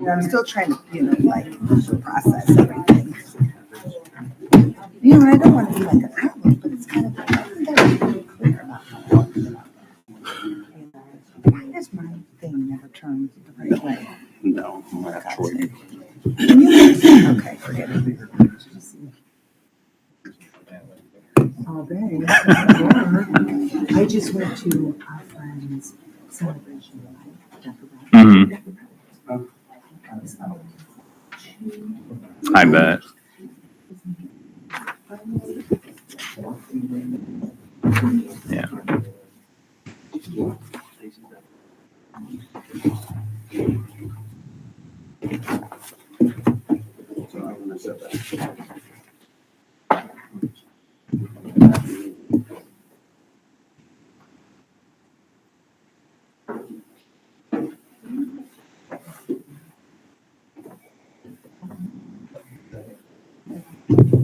I'm still trying to, process everything. I don't want to be like an outlet, but it's kind of like, I think I was really clear about how I want to. Why does my thing never turn the right way? No, I'm not sure. Okay, forget it. All day. I just went to our friend's celebration. I bet. Yeah.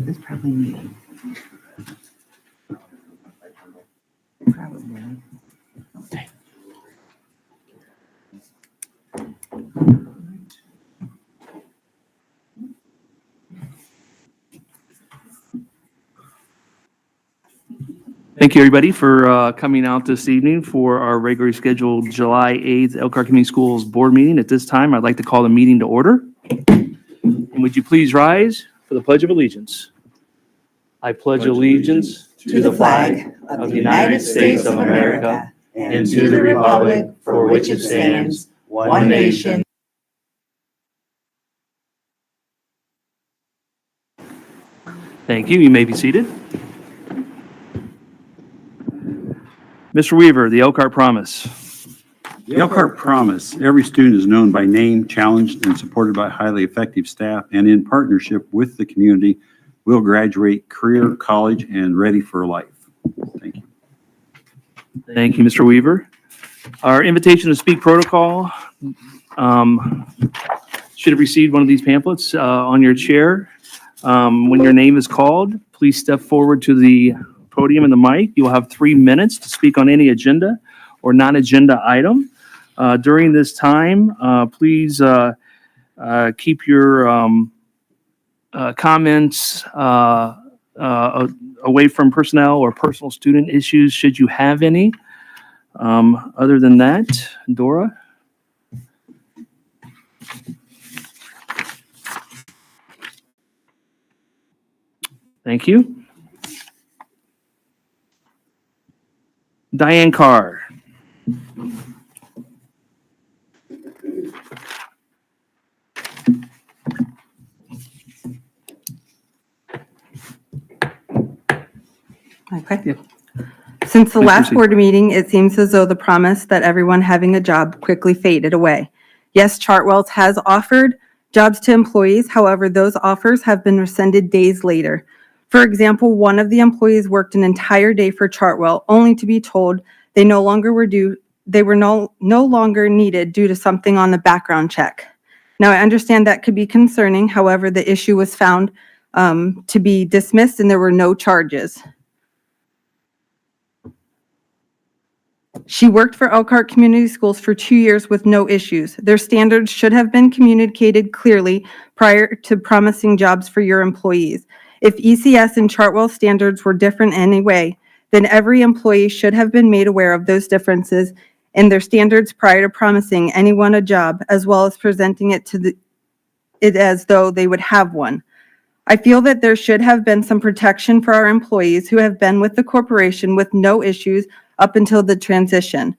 It's probably me. Probably. Thank you, everybody, for coming out this evening for our regularly scheduled July 8th Elkhart Community Schools Board meeting. At this time, I'd like to call the meeting to order. And would you please rise for the Pledge of Allegiance? I pledge allegiance to the flag of the United States of America and to the republic for which it stands, one nation. Thank you. You may be seated. Mr. Weaver, the Elkhart Promise. The Elkhart Promise. Every student is known by name, challenged, and supported by highly effective staff, and in partnership with the community, will graduate career, college, and ready for life. Thank you. Thank you, Mr. Weaver. Our invitation to speak protocol should have received one of these pamphlets on your chair. When your name is called, please step forward to the podium and the mic. You will have 3 minutes to speak on any agenda or non-agenda item. During this time, please keep your comments away from personnel or personal student issues, should you have any. Other than that, Dora. Thank you. Diane Carr. Okay. Since the last board meeting, it seems as though the promise that everyone having a job quickly faded away. Yes, Chartwell's has offered jobs to employees. However, those offers have been rescinded days later. For example, one of the employees worked an entire day for Chartwell only to be told they no longer needed due to something on the background check. Now, I understand that could be concerning. However, the issue was found to be dismissed and there were no charges. She worked for Elkhart Community Schools for 2 years with no issues. Their standards should have been communicated clearly prior to promising jobs for your employees. If ECS and Chartwell standards were different in any way, then every employee should have been made aware of those differences in their standards prior to promising anyone a job, as well as presenting it as though they would have one. I feel that there should have been some protection for our employees who have been with the corporation with no issues up until the transition.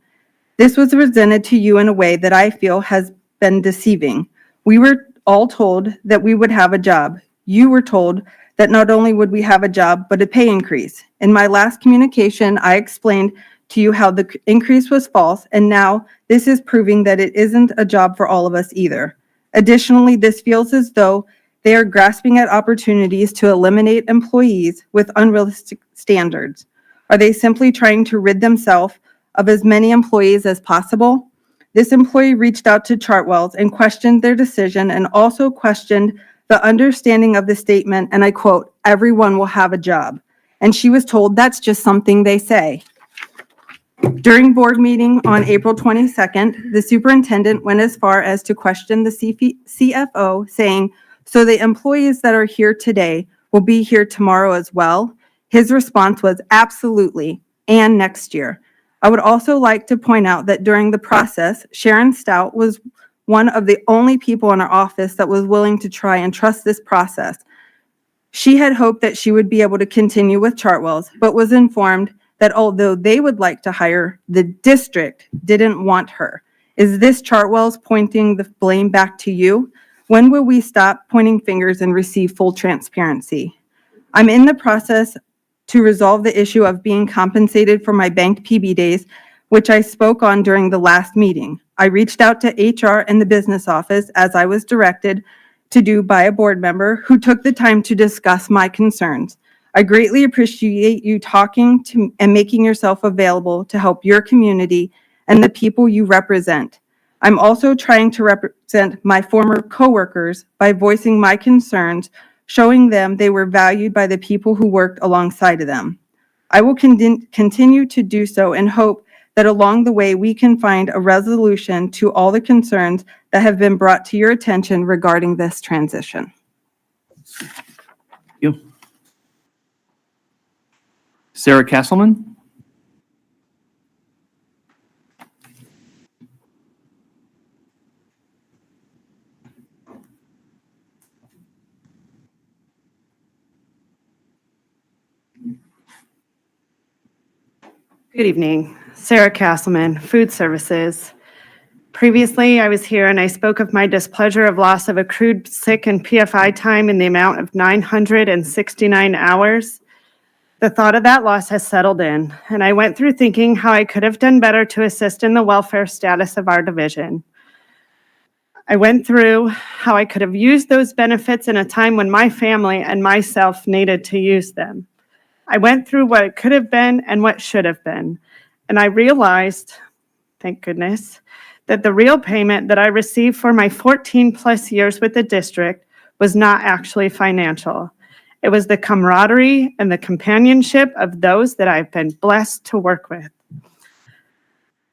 This was presented to you in a way that I feel has been deceiving. We were all told that we would have a job. You were told that not only would we have a job, but a pay increase. In my last communication, I explained to you how the increase was false, and now this is proving that it isn't a job for all of us either. Additionally, this feels as though they are grasping at opportunities to eliminate employees with unrealistic standards. Are they simply trying to rid themselves of as many employees as possible? This employee reached out to Chartwell's and questioned their decision and also questioned the understanding of the statement, and I quote, "Everyone will have a job." And she was told that's just something they say. During board meeting on April 22nd, the superintendent went as far as to question the CFO, saying, "So the employees that are here today will be here tomorrow as well?" His response was, "Absolutely, and next year." I would also like to point out that during the process, Sharon Stout was one of the only people in our office that was willing to try and trust this process. She had hoped that she would be able to continue with Chartwell's, but was informed that although they would like to hire, the district didn't want her. Is this Chartwell's pointing the blame back to you? When will we stop pointing fingers and receive full transparency? I'm in the process to resolve the issue of being compensated for my banked PB days, which I spoke on during the last meeting. I reached out to HR and the business office as I was directed to do by a board member who took the time to discuss my concerns. I greatly appreciate you talking to and making yourself available to help your community and the people you represent. I'm also trying to represent my former coworkers by voicing my concerns, showing them they were valued by the people who worked alongside of them. I will continue to do so and hope that along the way we can find a resolution to all the concerns that have been brought to your attention regarding this transition. Thank you. Sarah Castleman? Good evening. Sarah Castleman, Food Services. Previously, I was here and I spoke of my displeasure of loss of accrued sick and PFI time in the amount of 969 hours. The thought of that loss has settled in, and I went through thinking how I could have done better to assist in the welfare status of our division. I went through how I could have used those benefits in a time when my family and myself needed to use them. I went through what it could have been and what should have been, and I realized, thank goodness, that the real payment that I received for my 14-plus years with the district was not actually financial. It was the camaraderie and the companionship of those that I've been blessed to work with.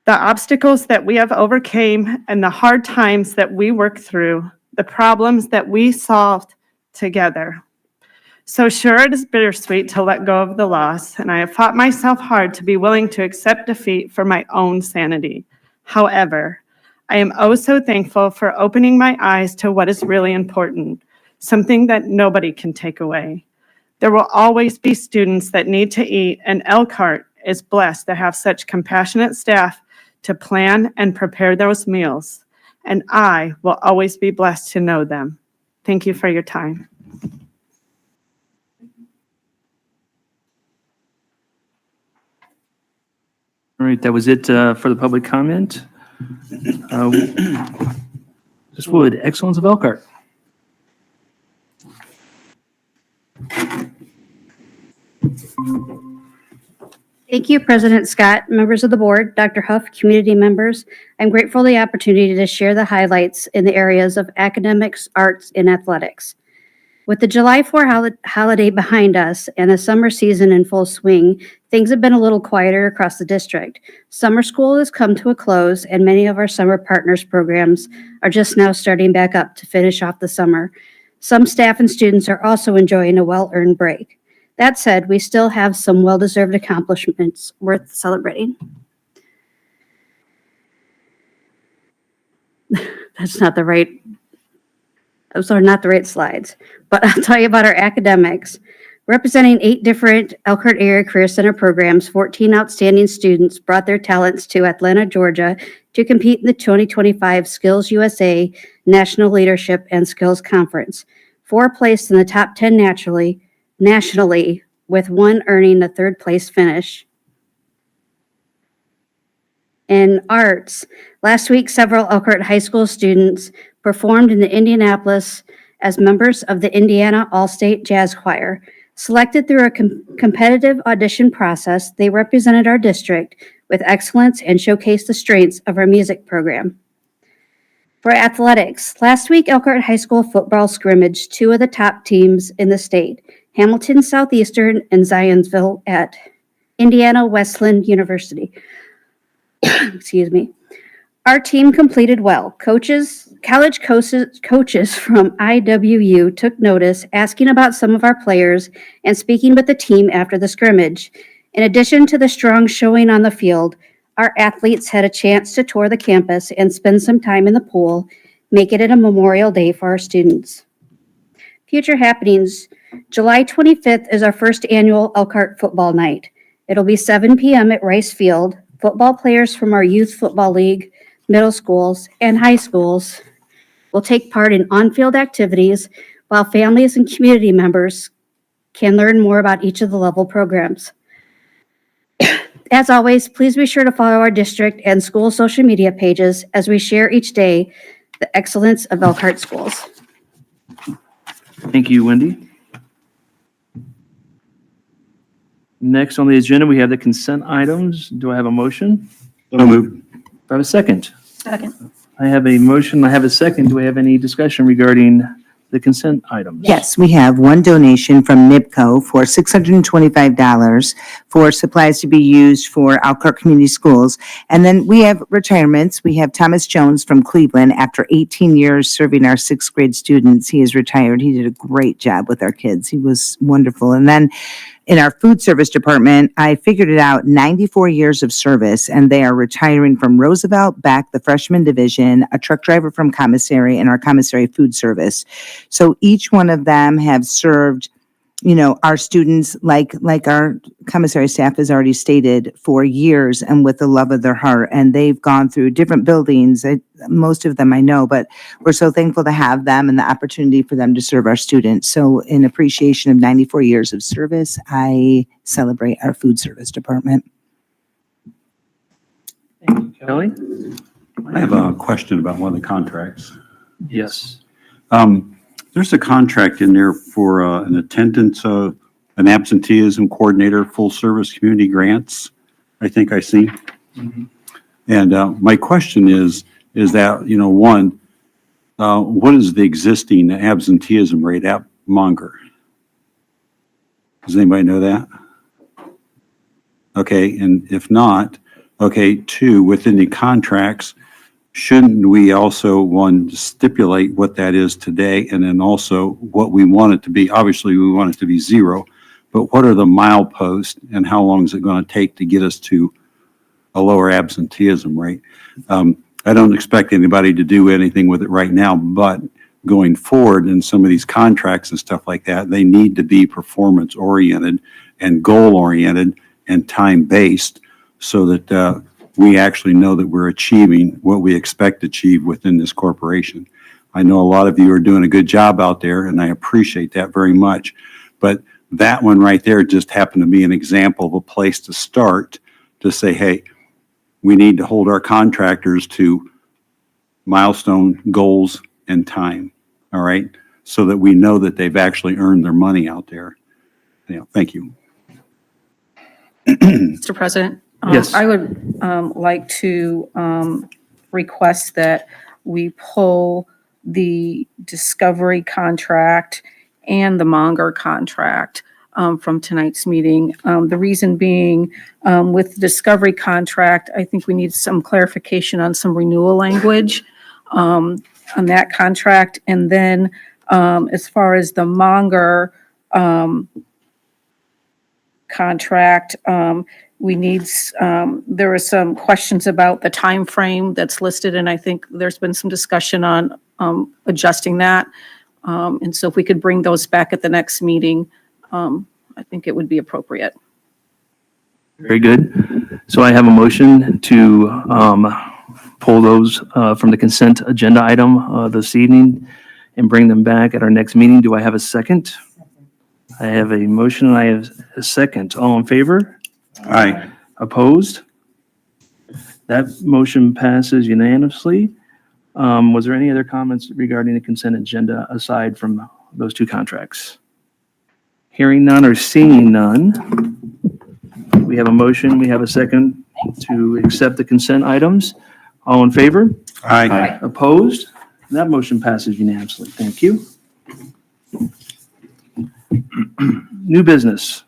The obstacles that we have overcame and the hard times that we worked through, the problems that we solved together. So sure, it is bittersweet to let go of the loss, and I have fought myself hard to be willing to accept defeat for my own sanity. However, I am oh so thankful for opening my eyes to what is really important, something that nobody can take away. There will always be students that need to eat, and Elkhart is blessed to have such compassionate staff to plan and prepare those meals, and I will always be blessed to know them. Thank you for your time. All right, that was it for the public comment. This would Excellence of Elkhart. Thank you, President Scott, members of the board, Dr. Huff, community members. I'm grateful for the opportunity to share the highlights in the areas of academics, arts, and athletics. With the July 4th holiday behind us and the summer season in full swing, things have been a little quieter across the district. Summer school has come to a close, and many of our summer partners programs are just now starting back up to finish off the summer. Some staff and students are also enjoying a well-earned break. That said, we still have some well-deserved accomplishments worth celebrating. Those are not the right slides, but I'll tell you about our academics. Representing 8 different Elkhart Area Career Center programs, 14 outstanding students brought their talents to Atlanta, Georgia to compete in the 2025 Skills USA National Leadership and Skills Conference. 4 placed in the top 10 nationally, with 1 earning a 3rd place finish. In arts, last week, several Elkhart High School students performed in Indianapolis as members of the Indiana All-State Jazz Choir. Selected through a competitive audition process, they represented our district with excellence and showcased the strengths of our music program. For athletics, last week, Elkhart High School football scrimmaged 2 of the top teams in the state, Hamilton Southeastern and Zionsville at Indiana Wesleyan University. Excuse me. Our team completed well. College coaches from IWU took notice, asking about some of our players and speaking with the team after the scrimmage. In addition to the strong showing on the field, our athletes had a chance to tour the campus and spend some time in the pool, making it a Memorial Day for our students. Future happenings. July 25th is our first annual Elkhart Football Night. It'll be 7 p.m. at Rice Field. Football players from our Youth Football League, middle schools, and high schools will take part in on-field activities, while families and community members can learn more about each of the level programs. As always, please be sure to follow our district and school social media pages as we share each day the excellence of Elkhart schools. Thank you, Wendy. Next on the agenda, we have the consent items. Do I have a motion? So moved. Do I have a second? Second. I have a motion. I have a second. Do we have any discussion regarding the consent items? Yes, we have one donation from NIPCO for $625 for supplies to be used for Elkhart Community Schools. And then we have retirements. We have Thomas Jones from Cleveland. After 18 years serving our sixth grade students, he is retired. He did a great job with our kids. He was wonderful. And then in our food service department, I figured it out, 94 years of service, and they are retiring from Roosevelt, back the freshman division, a truck driver from commissary, and our commissary food service. So each one of them have served, our students, like our commissary staff has already stated, for years and with the love of their heart. And they've gone through different buildings. Most of them I know, but we're so thankful to have them and the opportunity for them to serve our students. So in appreciation of 94 years of service, I celebrate our food service department. Thank you, Kelly. I have a question about one of the contracts. Yes. There's a contract in there for an attendance, an absenteeism coordinator, full service community grants, I think I see. Mhm. And my question is that, one, what is the existing absenteeism rate at Monger? Does anybody know that? Okay, and if not, okay, two, within the contracts, shouldn't we also, one, stipulate what that is today, and then also what we want it to be? Obviously, we want it to be zero, but what are the mileposts and how long is it going to take to get us to a lower absenteeism rate? I don't expect anybody to do anything with it right now, but going forward in some of these contracts and stuff like that, they need to be performance-oriented and goal-oriented and time-based so that we actually know that we're achieving what we expect to achieve within this corporation. I know a lot of you are doing a good job out there, and I appreciate that very much. But that one right there just happened to be an example of a place to start to say, hey, we need to hold our contractors to milestone goals and time, all right? So that we know that they've actually earned their money out there. Thank you. Mr. President? Yes. I would like to request that we pull the Discovery contract and the Monger contract from tonight's meeting. The reason being, with the Discovery contract, I think we need some clarification on some renewal language on that contract. And then as far as the Monger contract, we need, there are some questions about the time frame that's listed, and I think there's been some discussion on adjusting that. And so if we could bring those back at the next meeting, I think it would be appropriate. Very good. So I have a motion to pull those from the consent agenda item this evening and bring them back at our next meeting. Do I have a second? I have a motion and I have a second. All in favor? Aye. Opposed? That motion passes unanimously. Was there any other comments regarding the consent agenda aside from those two contracts? Hearing none or seeing none, we have a motion, we have a second to accept the consent items. All in favor? Aye. Opposed? That motion passes unanimously. Thank you. New business.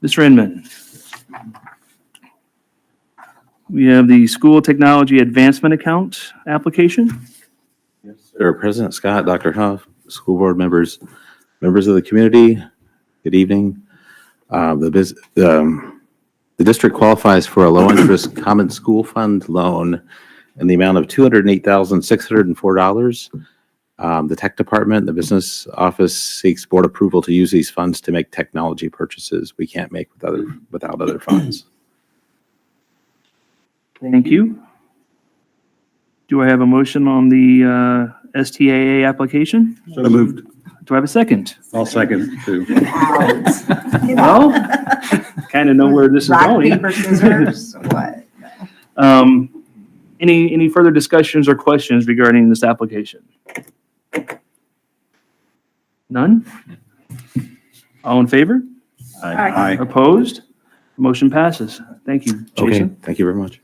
Mr. Inman. We have the School Technology Advancement Account application. Sir, President Scott, Dr. Huff, school board members, members of the community, good evening. The district qualifies for a low-interest common school fund loan in the amount of $208,604. The tech department, the business office seeks board approval to use these funds to make technology purchases we can't make without other funds. Thank you. Do I have a motion on the STAA application? So moved. Do I have a second? I'll second too. Well, kind of know where this is Rock, going. paper, scissors, what? Any further discussions or questions regarding this application? None? All in favor? Aye. Opposed? Motion passes. Thank you, Okay, Jason. thank you very much.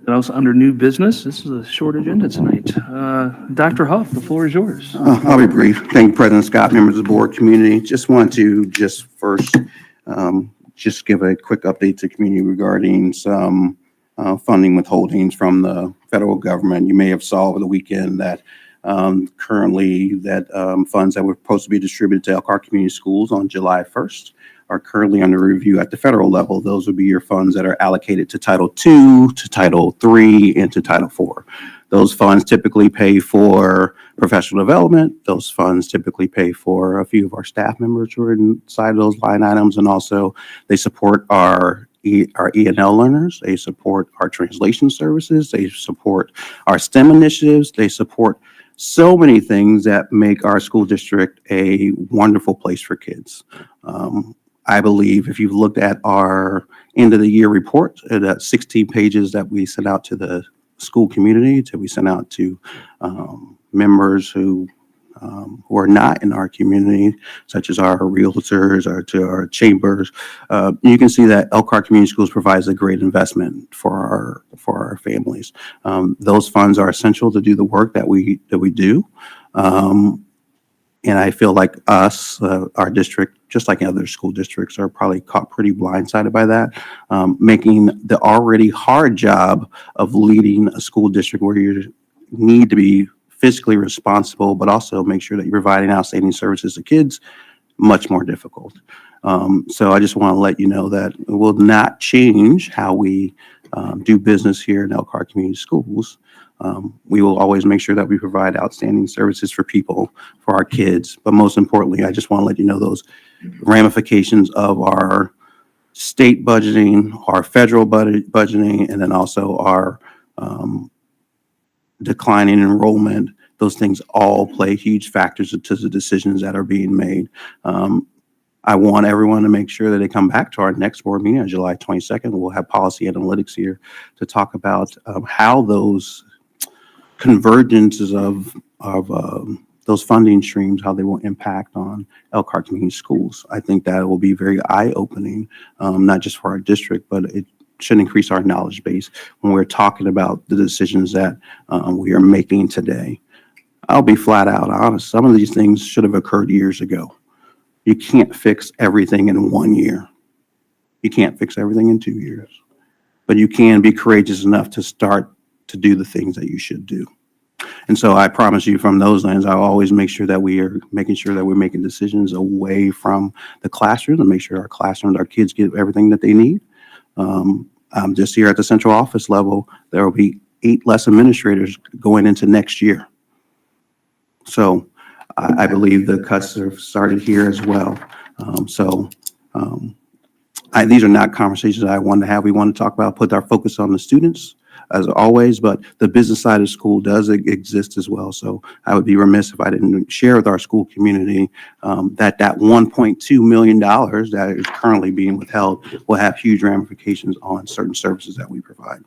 And also under new business, this is a short agenda tonight. Dr. Huff, the floor is yours. I'll be brief. Thank you, President Scott, members of the board, community. Just want to first just give a quick update to community regarding some funding withholdings from the federal government. You may have saw over the weekend that currently that funds that were supposed to be distributed to Elkhart Community Schools on July 1st are currently under review at the federal level. Those would be your funds that are allocated to Title II, to Title III, and to Title IV. Those funds typically pay for professional development. Those funds typically pay for a few of our staff members who are inside of those line items, and also they support our E&L learners. They support our translation services. They support our STEM initiatives. They support so many things that make our school district a wonderful place for kids. I believe if you've looked at our end of the year report, that 16 pages that we sent out to the school community, that we sent out to members who are not in our community, such as our realtors or to our chambers, you can see that Elkhart Community Schools provides a great investment for our families. Those funds are essential to do the work that we do. And I feel like our district, just like other school districts, are probably caught pretty blindsided by that, making the already hard job of leading a school district where you need to be fiscally responsible, but also make sure that you're providing outstanding services to kids, much more difficult. So I just want to let you know that it will not change how we do business here in Elkhart Community Schools. We will always make sure that we provide outstanding services for people, for our kids. But most importantly, I just want to let you know those ramifications of our state budgeting, our federal budgeting, and then also our declining enrollment. Those things all play huge factors into the decisions that are being made. I want everyone to make sure that they come back to our next board meeting on July 22nd. We'll have policy analytics here to talk about how those convergences of those funding streams, how they will impact on Elkhart Community Schools. I think that will be very eye-opening, not just for our district, but it should increase our knowledge base when we're talking about the decisions that we are making today. I'll be flat out honest. Some of these things should have occurred years ago. You can't fix everything in 1 year. You can't fix everything in 2 years, but you can be courageous enough to start to do the things that you should do. And so I promise you, from those lines, I'll always make sure that we are making sure that we're making decisions away from the classroom and make sure our classrooms, our kids get everything that they need. Just here at the central office level, there will be 8 less administrators going into next year. So I believe the cuts have started here as well. These are not conversations that I want to have. We want to talk about, put our focus on the students as always, but the business side of school does exist as well. So I would be remiss if I didn't share with our school community that $1.2 million that is currently being withheld will have huge ramifications on certain services that we provide.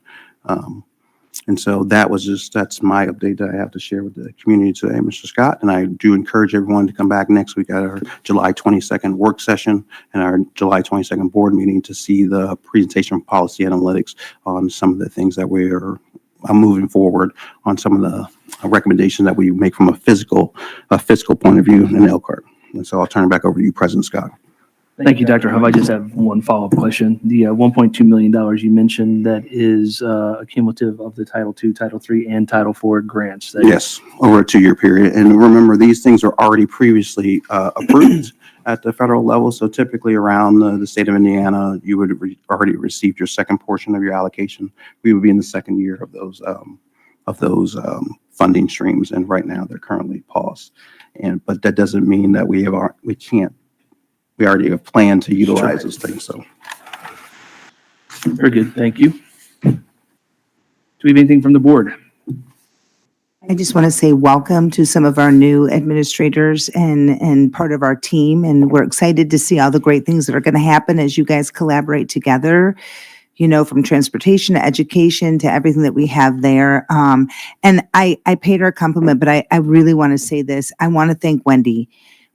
And so that's my update that I have to share with the community today, Mr. Scott. And I do encourage everyone to come back next week at our July 22nd work session and our July 22nd board meeting to see the presentation of policy analytics on some of the things that I'm moving forward on some of the recommendation that we make from a fiscal point of view in Elkhart. And so I'll turn it back over to you, President Scott. Thank you, Dr. Huff. I just have one follow-up question. The $1.2 million you mentioned, that is a cumulative of the Title II, Title III, and Title IV grants. Yes, over a 2-year period. And remember, these things are already previously approved at the federal level. So typically around the state of Indiana, you would have already received your second portion of your allocation. We would be in the second year of those funding streams. And right now they're currently paused. But that doesn't mean that we already have planned to utilize those things. So. Very good. Thank you. Do we have anything from the board? I just want to say welcome to some of our new administrators and part of our team. And we're excited to see all the great things that are going to happen as you guys collaborate together, you know, from transportation to education to everything that we have there. And I paid her a compliment, but I really want to say this. I want to thank Wendy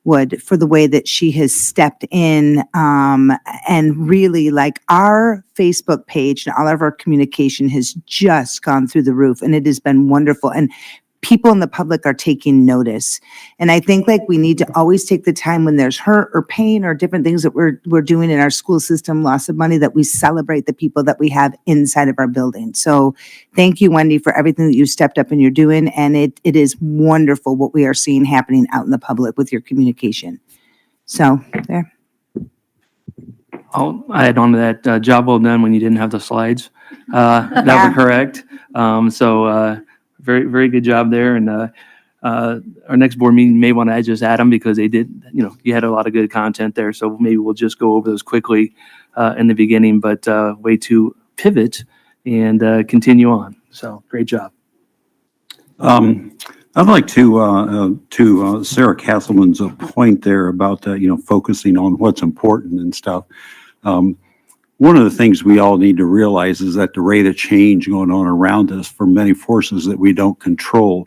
Wood for the way that she has stepped in and really, like, our Facebook page and all of our communication has just gone through the roof, and it has been wonderful. And people in the public are taking notice. And I think, like, we need to always take the time when there's hurt or pain or different things that we're doing in our school system, loss of money, that we celebrate the people that we have inside of our building. So thank you, Wendy, for everything that you stepped up and you're doing. And it is wonderful what we are seeing happening out in the public with your communication. So there. I'll add on to that. Job well done when you didn't have the slides. That was correct. Very, very good job there. And our next board meeting may want to just add them because they did, you know, you had a lot of good content there. So maybe we'll just go over those quickly in the beginning, but way to pivot and continue on. So great job. I'd like to Sarah Castleman's point there about, focusing on what's important and stuff. One of the things we all need to realize is that the rate of change going on around us for many forces that we don't control,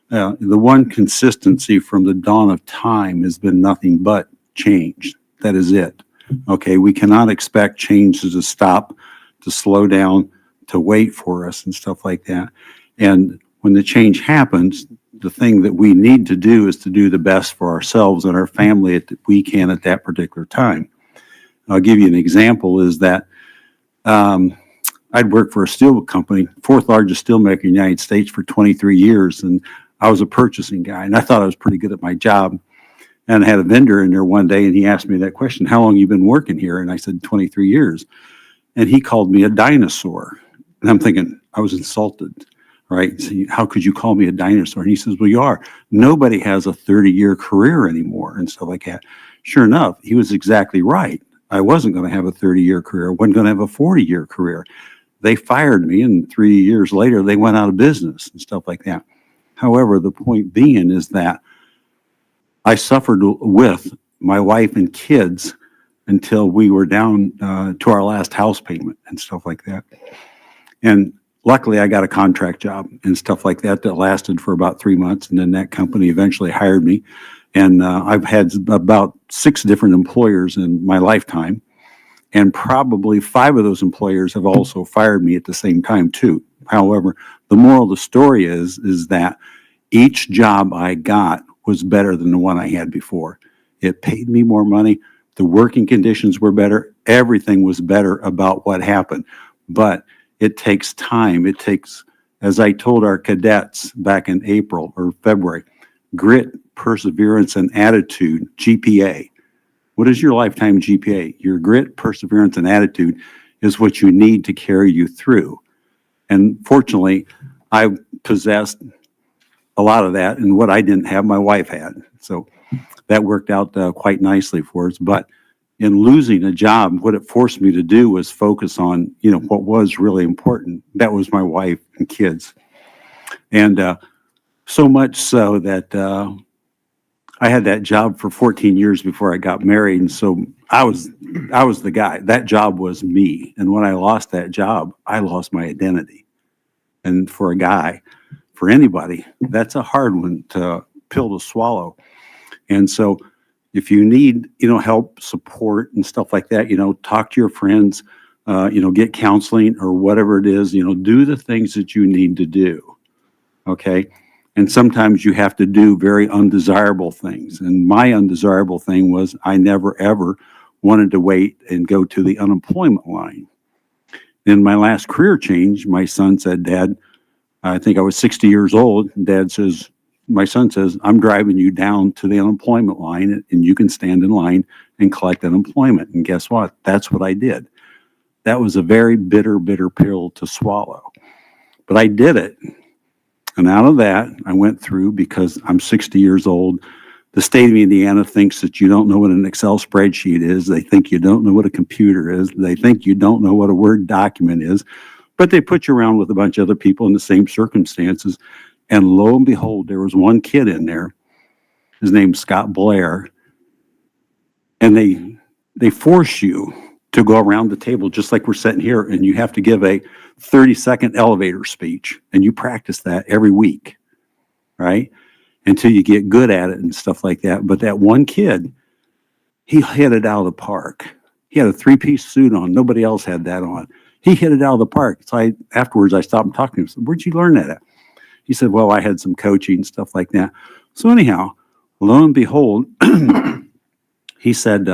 the one consistency from the dawn of time has been nothing but change. That is it. Okay, we cannot expect changes to stop, to slow down, to wait for us and stuff like that. And when the change happens, the thing that we need to do is to do the best for ourselves and our family that we can at that particular time. I'll give you an example is that I'd worked for a steel company, fourth largest steelmaker in the United States for 23 years. And I was a purchasing guy and I thought I was pretty good at my job. And I had a vendor in there one day and he asked me that question, how long have you been working here? And I said, 23 years. And he called me a dinosaur. And I'm thinking, I was insulted, right? So how could you call me a dinosaur? And he says, well, you are. Nobody has a 30-year career anymore and stuff like that. Sure enough, he was exactly right. I wasn't going to have a 30-year career. I wasn't going to have a 40-year career. They fired me, and 3 years later, they went out of business and stuff like that. However, the point being is that I suffered with my wife and kids until we were down to our last house payment and stuff like that. And luckily, I got a contract job and stuff like that that lasted for about 3 months, and then that company eventually hired me. And I've had about 6 different employers in my lifetime. And probably 5 of those employers have also fired me at the same time too. However, the moral of the story is that each job I got was better than the one I had before. It paid me more money. The working conditions were better. Everything was better about what happened. But it takes time. It takes, as I told our cadets back in April or February, grit, perseverance, and attitude, GPA. What is your lifetime GPA? Your grit, perseverance, and attitude is what you need to carry you through. And fortunately, I possessed a lot of that, and what I didn't have, my wife had. So that worked out quite nicely for us. But in losing a job, what it forced me to do was focus on, what was really important. That was my wife and kids. And so much so that I had that job for 14 years before I got married. And so I was the guy. That job was me. And when I lost that job, I lost my identity. And for a guy, for anybody, that's a hard one pill to swallow. And so if you need, help, support and stuff like that, talk to your friends, get counseling or whatever it is, do the things that you need to do. Okay. And sometimes you have to do very undesirable things. And my undesirable thing was I never, ever wanted to wait and go to the unemployment line. In my last career change, my son said, Dad, I think I was 60 years old. My son says, I'm driving you down to the unemployment line and you can stand in line and collect unemployment. And guess what? That's what I did. That was a very bitter, bitter pill to swallow. But I did it. And out of that, I went through, because I'm 60 years old. The state of Indiana thinks that you don't know what an Excel spreadsheet is. They think you don't know what a computer is. They think you don't know what a Word document is. But they put you around with a bunch of other people in the same circumstances. And lo and behold, there was one kid in there. His name's Scott Blair. And they force you to go around the table just like we're sitting here, and you have to give a 30-second elevator speech, and you practice that every week, right? Until you get good at it and stuff like that. But that one kid, he hit it out of the park. He had a 3-piece suit on. Nobody else had that on. He hit it out of the park. So afterwards, I stopped and talked to him. I said, where'd you learn that at? He said, well, I had some coaching and stuff like that. So anyhow, lo and behold, he said,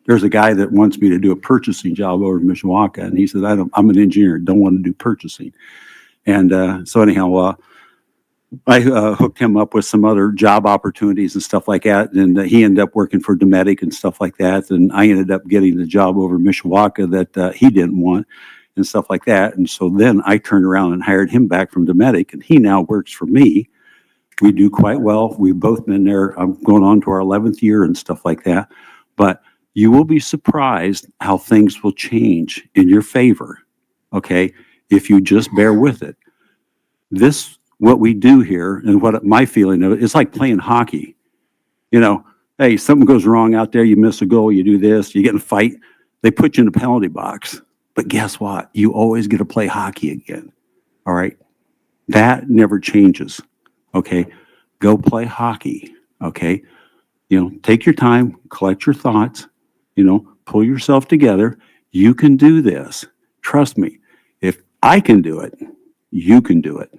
there's a guy that wants me to do a purchasing job over in Mishawaka. And he said, I'm an engineer, don't want to do purchasing. And so anyhow, I hooked him up with some other job opportunities and stuff like that. And he ended up working for Dometic and stuff like that. And I ended up getting the job over in Mishawaka that he didn't want and stuff like that. And so then I turned around and hired him back from Dometic, and he now works for me. We do quite well. We've both been there. I'm going on to our 11th year and stuff like that. But you will be surprised how things will change in your favor, okay, if you just bear with it. What we do here, and what my feeling of it, it's like playing hockey. You know, hey, something goes wrong out there, you miss a goal, you do this, you get in a fight, they put you in the penalty box. But guess what? You always get to play hockey again, all right? That never changes, okay? Go play hockey, okay? You know, take your time, collect your thoughts, you know, pull yourself together. You can do this. Trust me. If I can do it, you can do it.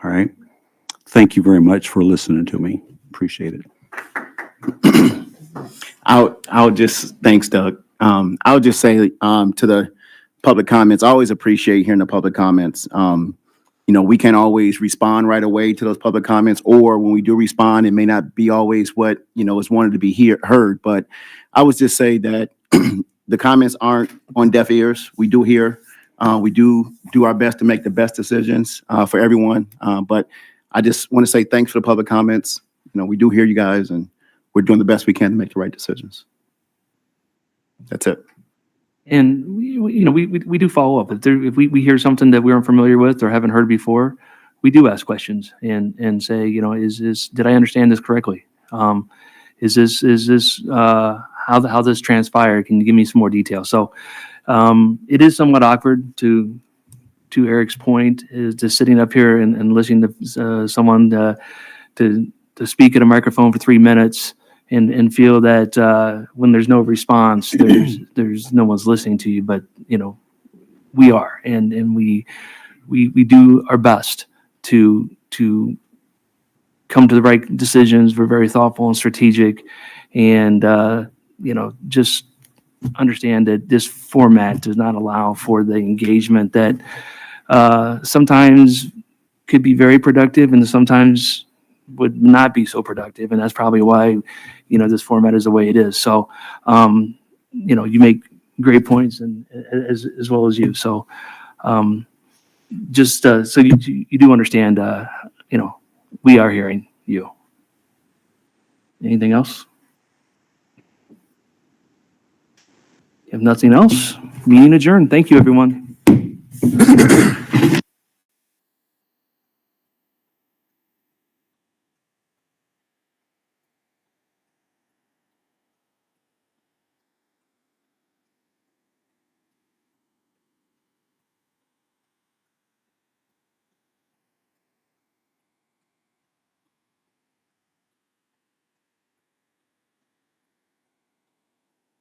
All right. Thank you very much for listening to me. Appreciate it. Thanks, Doug. I'll just say to the public comments, I always appreciate hearing the public comments. You know, we can't always respond right away to those public comments, or when we do respond, it may not be always what, you know, is wanted to be heard. But I would just say that the comments aren't on deaf ears. We do hear. We do our best to make the best decisions for everyone. But I just want to say thanks for the public comments. You know, we do hear you guys, and we're doing the best we can to make the right decisions. That's it. And we do follow up. If we hear something that we aren't familiar with or haven't heard before, we do ask questions and say, you know, did I understand this correctly? Is this how this transpired? Can you give me some more detail? So it is somewhat awkward to Eric's point, is just sitting up here and listening to someone to speak at a microphone for 3 minutes and feel that when there's no response, there's no one's listening to you. But you know, we are, and we do our best to come to the right decisions. We're very thoughtful and strategic, and you know, just understand that this format does not allow for the engagement that sometimes could be very productive and sometimes would not be so productive. And that's probably why, you know, this format is the way it is. So, you know, you make great points, and as well as you. So, just so you do understand, you know, we are hearing you. Anything else? If nothing else, meeting adjourned. Thank you, everyone.